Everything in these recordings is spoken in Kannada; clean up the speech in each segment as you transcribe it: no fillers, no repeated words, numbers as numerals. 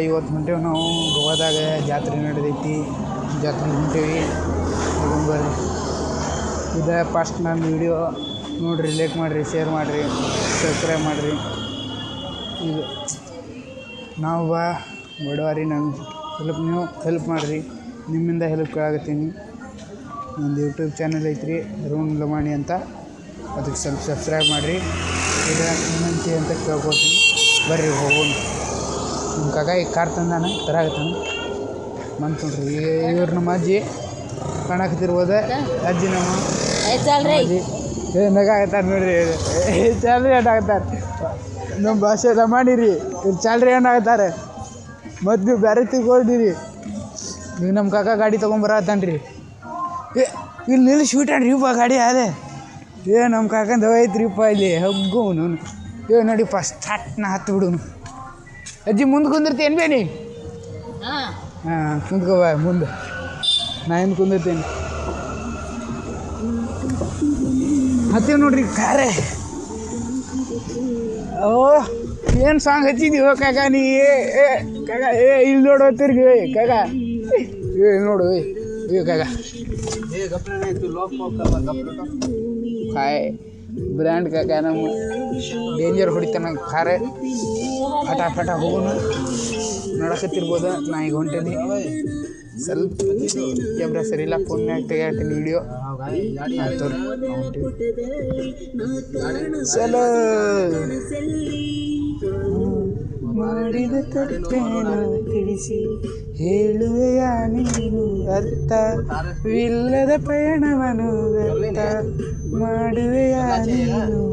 ಇವತ್ತು ಹೊಂಟೇವಿ ನಾವು ಗೋವಾದಾಗ ಜಾತ್ರೆ ನಡೆದೈತಿ. ಜಾತ್ರೆಗೆ ಹೊಂಟೇವಿ. ಬರ್ರಿ, ಇದು ಫಸ್ಟ್ ನನ್ನ ವೀಡಿಯೋ ನೋಡಿರಿ, ಲೈಕ್ ಮಾಡಿರಿ, ಶೇರ್ ಮಾಡಿರಿ, ಸಬ್ಸ್ಕ್ರೈಬ್ ಮಾಡಿರಿ. ಇದು ನಾವು ಬಡವರಿ, ನನ್ನ ನೀವು ಹೆಲ್ಪ್ ಮಾಡಿರಿ. ನಿಮ್ಮಿಂದ ಹೆಲ್ಪ್ ಕೇಳಾಕತ್ತೀನಿ. ಒಂದು ಯೂಟ್ಯೂಬ್ ಚಾನಲ್ ಐತ್ರಿ, ಅರುಣ್ ಲಮಾಣಿ ಅಂತ. ಅದಕ್ಕೆ ಸ್ವಲ್ಪ ಸಬ್ಸ್ಕ್ರೈಬ್ ಮಾಡಿರಿ. ಈಗ ವಿನಂತಿ ಅಂತ ಕೇಳ್ಕೊತೀನಿ. ಬರ್ರಿ ಹೋಗೋಣ. ನಮ್ಮ ಕಾಕ ಈಗ ಕಾರ್ ತಂದಾನ, ತರಾಗತ್ತಾನ ಬಂತು ನೋಡ್ರಿ. ಇವ್ರು ನಮ್ಮ ಅಜ್ಜಿ ಕಾಣಕತ್ತಿರ್ಬೋದ. ಅಜ್ಜಿ ನಮ್ಮ ಅಜ್ಜಿ ನಗಾಕತ್ತಾರ ನೋಡ್ರಿ. ಚಾಲ್ರಿ ಏನಾಗತ್ತಾರೆ ನಮ್ಮ ಭಾಷೆ ಲಮಾಣಿರಿ. ಇವ್ರು ಚಾಲ್ರಿ ಏನಾಗತ್ತಾರೆ. ಮತ್ತು ನೀವು ಬೇರೆ ತಿಳ್ಕೊಂಡಿರಿ. ಈಗ ನಮ್ಮ ಕಾಕ ಗಾಡಿ ತೊಗೊಂಬರತ್ತಾನ್ರಿ. ಇಲ್ಲಿ ನಿಲ್ಲಿಸಿ ಬಿಟ್ಟಾನ್ರಿ ಇಪ್ಪ ಗಾಡಿ. ಅದೇ ನಮ್ಮ ಕಾಕಂದು ಐತ್ರಿಪ್ಪ ಇಲ್ಲಿ ಹಗ್ಗೋನು. ನೋಡಿಪ್ಪ ಸ್ಟಾರ್ಟ್ನ ಹತ್ತು ಬಿಡುನು. ಅಜ್ಜಿ ಮುಂದೆ ಕುಂದಿರ್ತೀನಿ ಬೇನಿ. ಹಾಂ ಕುಂದ್ಕೋಬ ಮುಂದೆ. ನಾ ಏನು ಕುಂದಿರ್ತೀನಿ. ಹತ್ತೀವಿ ನೋಡ್ರಿ ಕಾರೇ. ಓ ಏನು ಸಾಂಗ್ ಹಚ್ಚಿದೀವೋ ಕಾಕ ನೀ. ಕಾಕ ಇಲ್ಲಿ ನೋಡು ತಿರ್ಗಿ ಕಾಕ. ನೋಡು ಕಾಕ ಕಾಯ್ ಬ್ರ್ಯಾಂಡ್ ಕಾಕ. ನಮ್ಮ ಡೇಂಜರ್ ಹೊಡಿತಾನ ಖಾರೆ. ಫಟ ಹೋಗೋಣ. ನೋಡಕತ್ತಿರ್ಬೋದ. ನಾ ಈಗ ಹೊಂಟೇನಿ. ಸ್ವಲ್ಪ ಕ್ಯಾಮ್ರಾ ಸರಿ ಇಲ್ಲ, ಫೋನ್ಯಾಗ ತೆಗಿತೀನಿ ವೀಡಿಯೋ. ಚಲೋ ಮಾಡಿದ ತಪ್ಪೇನ ತಿಳಿಸಿ ಹೇಳುವೆಯ ನೀನು. ಅರ್ಥವಿಲ್ಲದ ಪಯಣವನು ವ್ಯರ್ಥ ಮಾಡುವೆಯ ನೀನು.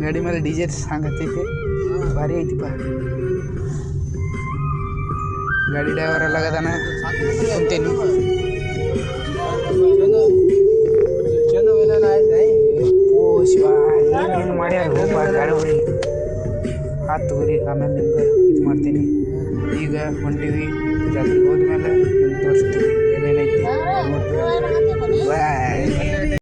ಗಾಡಿ ಮೇಲೆ ಡಿಜೆ ಸಾಂಗ್ ಹತ್ತೈತಿ, ಭಾರಿ ಐತಿಪ್ಪ. ಗಾಡಿ ಡ್ರೈವರ್ ಎಲ್ಲ ಆಗದಾನ ಕುಂತೇನಿ. ಓ ಶಿವ, ಏನು ಮಾಡ್ಯಾರ ಹೋಗ ಗಾಡಿ ಹೊಡಿ. ಹತ್ತು ಗುರಿ, ಆಮೇಲೆ ನಿಮ್ಗೆ ಇದು ಮಾಡ್ತೀನಿ. ಈಗ ಹೊಂಟೀವಿ. ಜಾತ್ರೆಗೆ ಹೋದ್ಮೇಲೆ ನಿಮ್ಗೆ ತೋರಿಸ್ತೀವಿ ಏನೇನೈತಿ. ಬಾಯ್.